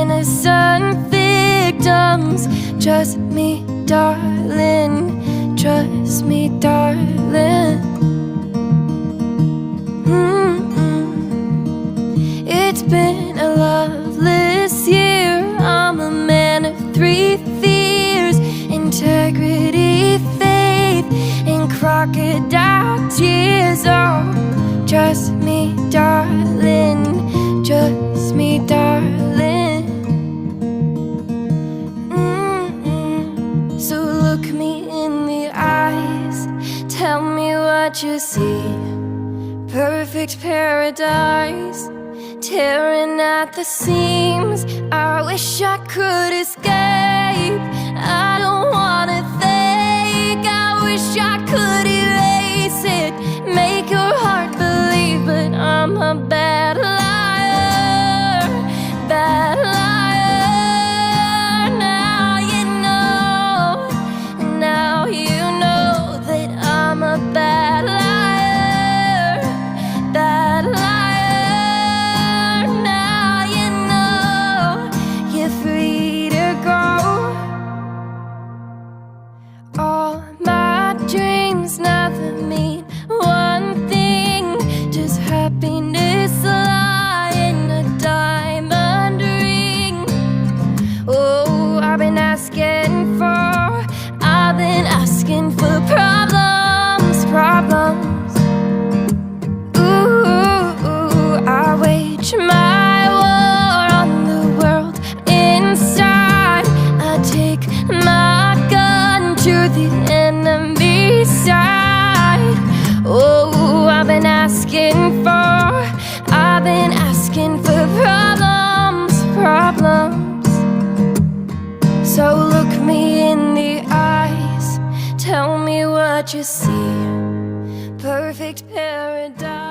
innocent victims. Trust me, darling, trust me, darling. It's been a loveless year. I'm a man of three fears: integrity, faith, and crocodile tears. Oh, trust me, darling, trust me, darling. So look me in the eyes, tell me what you see. Perfect paradise, tearing at the seams. I wish I could escape. I don't wanna think. I wish I could erase it, make your heart believe, but I'm a bad liar, bad liar. Now you know, now you know that I'm a bad liar, bad liar. Now you know you're free to go. All my dreams never mean one thing, just happiness lie in a diamond ring. Oh, I've been asking for problems, problems. Ooh, I wage my war on the world inside. I take my gun to the enemy side. Oh, I've been asking for problems, problems. So look me in the eyes, tell me what you see. Perfect paradise.